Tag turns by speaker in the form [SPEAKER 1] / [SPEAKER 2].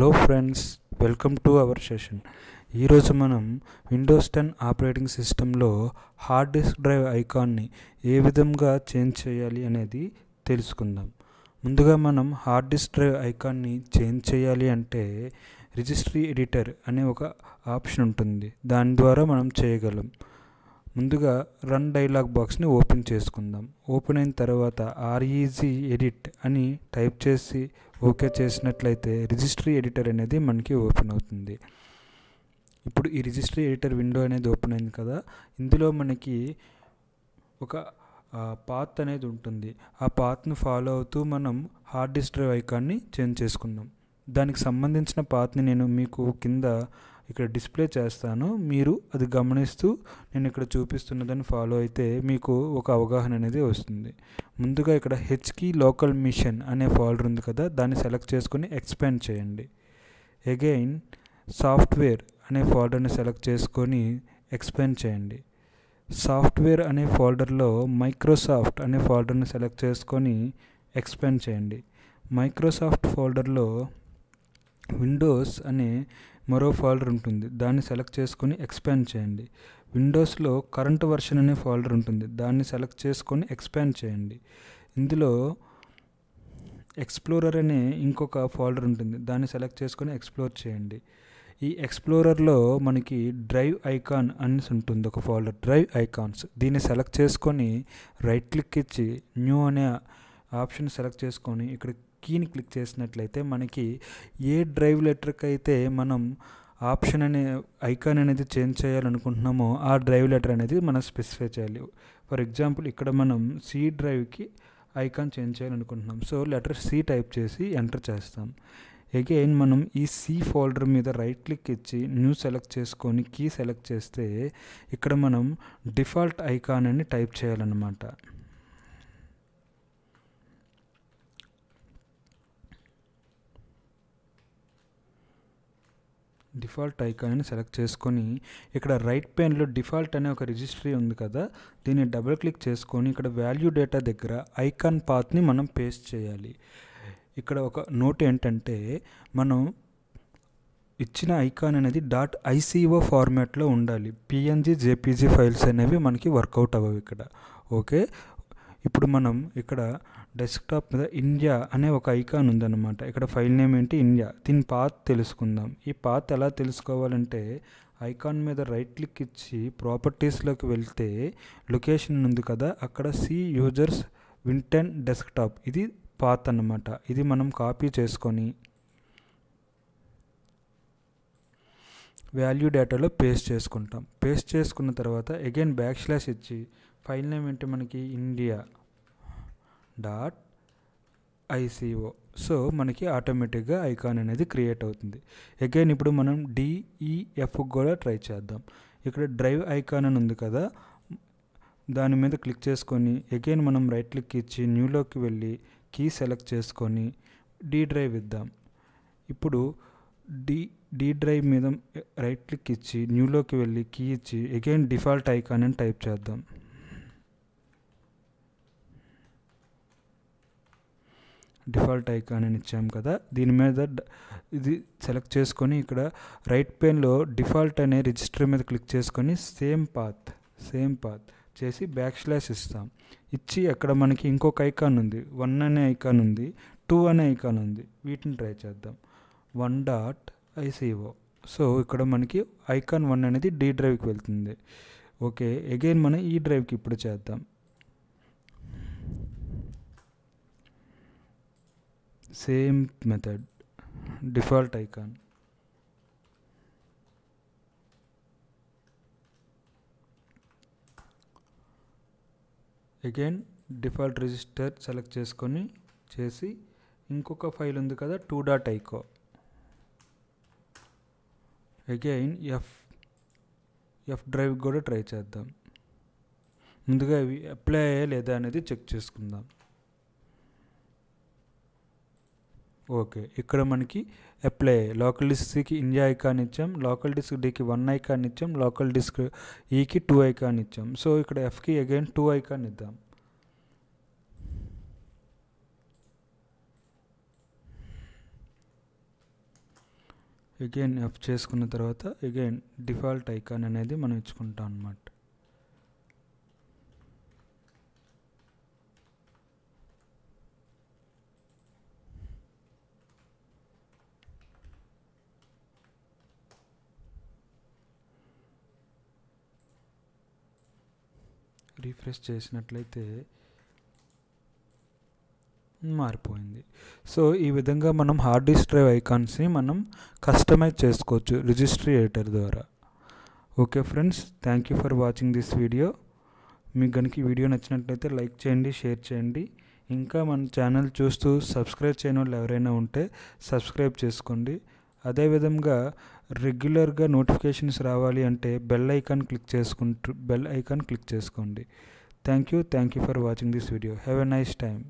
[SPEAKER 1] Hello friends, welcome to our session. ఈరోజు మనం Windows 10 operating సిస్టంలో హార్డ్ డిస్క్ డ్రైవ్ ఐకాన్ని ఏ విధంగా చేంజ్ చేయాలి అనేది తెలుసుకుందాం. ముందుగా మనం హార్డ్ డిస్క్ డ్రైవ్ ఐకాన్ని చేంజ్ చేయాలి అంటే రిజిస్ట్రీ ఎడిటర్ అనే ఒక ఆప్షన్ ఉంటుంది. దాని ద్వారా మనం చేయగలం. ముందుగా రన్ డైలాగ్ బాక్స్ని ఓపెన్ చేసుకుందాం. ఓపెన్ అయిన తర్వాత ఆర్ఈజీ ఎడిట్ అని టైప్ చేసి ఓకే చేసినట్లయితే రిజిస్ట్రీ ఎడిటర్ అనేది మనకి ఓపెన్ అవుతుంది. ఇప్పుడు ఈ రిజిస్ట్రీ ఎడిటర్ విండో అనేది ఓపెన్ అయింది కదా, ఇందులో మనకి ఒక పాత్ అనేది ఉంటుంది. ఆ పాత్ను ఫాలో అవుతూ మనం హార్డ్ డిస్క్ డ్రైవ్ ఐకాన్ని చేంజ్ చేసుకుందాం. దానికి సంబంధించిన పాత్ని నేను మీకు కింద ఇక్కడ డిస్ప్లే చేస్తాను. మీరు అది గమనిస్తూ నేను ఇక్కడ చూపిస్తున్నదాన్ని ఫాలో అయితే మీకు ఒక అవగాహన అనేది వస్తుంది. ముందుగా ఇక్కడ హెచ్కీ లోకల్ మిషన్ అనే ఫోల్డర్ ఉంది కదా, దాన్ని సెలెక్ట్ చేసుకొని ఎక్స్పాండ్ చేయండి. అగైన్ సాఫ్ట్వేర్ అనే ఫోల్డర్ని సెలెక్ట్ చేసుకొని ఎక్స్పాండ్ చేయండి. సాఫ్ట్వేర్ అనే ఫోల్డర్లో మైక్రోసాఫ్ట్ అనే ఫోల్డర్ని సెలెక్ట్ చేసుకొని ఎక్స్పాండ్ చేయండి. మైక్రోసాఫ్ట్ ఫోల్డర్లో విండోస్ అనే మరో ఫోల్డర్ ఉంటుంది, దాన్ని సెలెక్ట్ చేసుకొని ఎక్స్పాండ్ చేయండి. విండోస్లో కరెంట్ వర్షన్ అనే ఫోల్డర్ ఉంటుంది, దాన్ని సెలెక్ట్ చేసుకొని ఎక్స్పాండ్ చేయండి. ఇందులో ఎక్స్ప్లోరర్ అనే ఇంకొక ఫోల్డర్ ఉంటుంది, దాన్ని సెలెక్ట్ చేసుకొని ఎక్స్ప్లోర్ చేయండి. ఈ ఎక్స్ప్లోరర్లో మనకి డ్రైవ్ ఐకాన్ అని ఉంటుంది, ఒక ఫోల్డర్ డ్రైవ్ ఐకాన్స్. దీన్ని సెలెక్ట్ చేసుకొని రైట్ క్లిక్ ఇచ్చి న్యూ అనే ఆప్షన్ సెలెక్ట్ చేసుకొని ఇక్కడ కీని క్లిక్ చేసినట్లయితే మనకి ఏ డ్రైవ్ లెటర్కి అయితే మనం ఆప్షన్ అనే ఐకాన్ అనేది చేంజ్ చేయాలనుకుంటున్నామో ఆ డ్రైవ్ లెటర్ అనేది మనం స్పెసిఫై చేయాలి. ఫర్ ఎగ్జాంపుల్ ఇక్కడ మనం సి డ్రైవ్కి ఐకాన్ చేంజ్ చేయాలనుకుంటున్నాం. సో లెటర్ సి టైప్ చేసి ఎంటర్ చేస్తాం. అగైన్ మనం ఈ సి ఫోల్డర్ మీద రైట్ క్లిక్ ఇచ్చి న్యూ సెలెక్ట్ చేసుకొని కీ సెలెక్ట్ చేస్తే ఇక్కడ మనం డిఫాల్ట్ ఐకాన్ అని టైప్ చేయాలన్నమాట. డిఫాల్ట్ ఐకాన్ని సెలెక్ట్ చేసుకొని ఇక్కడ రైట్ పెయిన్లో డిఫాల్ట్ అనే ఒక రిజిస్ట్రీ ఉంది కదా, దీన్ని డబుల్ క్లిక్ చేసుకొని ఇక్కడ వాల్యూ డేటా దగ్గర ఐకాన్ పాత్ని మనం పేస్ట్ చేయాలి. ఇక్కడ ఒక నోట్ ఏంటంటే మనం ఇచ్చిన ఐకాన్ అనేది .ico ఫార్మాట్లో ఉండాలి. పిఎన్జీ జేపీజీ ఫైల్స్ అనేవి మనకి వర్కౌట్ అవ్వవు ఇక్కడ. ఓకే, ఇప్పుడు మనం ఇక్కడ డెస్క్టాప్ మీద ఇండియా అనే ఒక ఐకాన్ ఉందన్నమాట. ఇక్కడ ఫైల్ నేమ్ ఏంటి, ఇండియా. దీని పాత్ తెలుసుకుందాం. ఈ పాత్ ఎలా తెలుసుకోవాలంటే ఐకాన్ మీద రైట్ క్లిక్ ఇచ్చి ప్రాపర్టీస్లోకి వెళ్తే లొకేషన్ ఉంది కదా, అక్కడ సి యూజర్స్ విన్10 డెస్క్టాప్, ఇది పాత్ అన్నమాట. ఇది మనం కాపీ చేసుకొని వాల్యూ డేటాలో పేస్ట్ చేసుకుంటాం. పేస్ట్ చేసుకున్న తర్వాత అగైన్ / ఇచ్చి ఫైల్ నేమ్ ఏంటి మనకి ఇండియా .ico. సో మనకి ఆటోమేటిక్గా ఐకాన్ అనేది క్రియేట్ అవుతుంది. అగైన్ ఇప్పుడు మనం DEF కూడా ట్రై చేద్దాం. ఇక్కడ డ్రైవ్ ఐకాన్ అని ఉంది కదా, దాని మీద క్లిక్ చేసుకొని అగైన్ మనం రైట్ క్లిక్ ఇచ్చి న్యూలోకి వెళ్ళి కీ సెలెక్ట్ చేసుకొని డి డ్రైవ్ ఇద్దాం. ఇప్పుడు డి డ్రైవ్ మీద రైట్ క్లిక్ ఇచ్చి న్యూలోకి వెళ్ళి కీ ఇచ్చి అగైన్ డిఫాల్ట్ ఐకాన్ అని టైప్ చేద్దాం. డిఫాల్ట్ ఐకాన్ అని ఇచ్చాం కదా, దీని మీద ఇది సెలెక్ట్ చేసుకొని ఇక్కడ రైట్ పెయిన్లో డిఫాల్ట్ అనే రిజిస్టర్ మీద క్లిక్ చేసుకొని సేమ్ పాత్ చేసి / ఇస్తాం. ఇచ్చి అక్కడ మనకి ఇంకొక ఐకాన్ ఉంది, 1 అనే ఐకాన్ ఉంది, 2 అనే ఐకాన్ ఉంది. వీటిని ట్రై చేద్దాం. 1.ico. సో ఇక్కడ మనకి ఐకాన్ 1 అనేది డి డ్రైవ్కి వెళ్తుంది. ఓకే, అగైన్ మనం ఈ డ్రైవ్కి ఇప్పుడు చేద్దాం. Same method, default icon. Again default register select చేసుకొని చేసి ఇంకొక ఫైల్ ఉంది కదా 2.ico. అగైన్ ఎఫ్ డ్రైవ్ కూడా ట్రై చేద్దాం. ముందుగా ఇవి అప్లై అయ్యా లేదా అనేది చెక్ చేసుకుందాం. ఓకే, ఇక్కడ మనకి అప్లై లోకల్ డిస్క్ సికి ఇండియా ఐకాన్ ఇచ్చాం, లోకల్ డిస్క్ డికి 1 ఐకాన్ ఇచ్చాం, లోకల్ డిస్క్ ఈకి 2 ఐకాన్ ఇచ్చాం. సో ఇక్కడ ఎఫ్కి అగైన్ 2 ఐకాన్ ఇద్దాం. అగైన్ ఎఫ్ చేసుకున్న తర్వాత అగైన్ డిఫాల్ట్ ఐకాన్ అనేది మనం ఇచ్చుకుంటాం అన్నమాట. రీఫ్రెష్ చేసినట్లయితే మారిపోయింది. సో ఈ విధంగా మనం హార్డ్ డిస్క్ డ్రైవ్ ఐకాన్స్ని మనం కస్టమైజ్ చేసుకోవచ్చు రిజిస్ట్రీ ఎడిటర్ ద్వారా. Okay friends, thank you for watching this video. మీకు కనుక ఈ వీడియో నచ్చినట్లయితే లైక్ చేయండి, షేర్ చేయండి. ఇంకా మన ఛానల్ చూస్తూ సబ్స్క్రైబ్ చేయని వాళ్ళు ఎవరైనా ఉంటే సబ్స్క్రైబ్ చేసుకోండి. అదేవిధంగా రెగ్యులర్గా నోటిఫికేషన్స్ రావాలి అంటే బెల్ ఐకాన్ క్లిక్ చేసుకోండి. Thank you for watching this video. Have a nice time.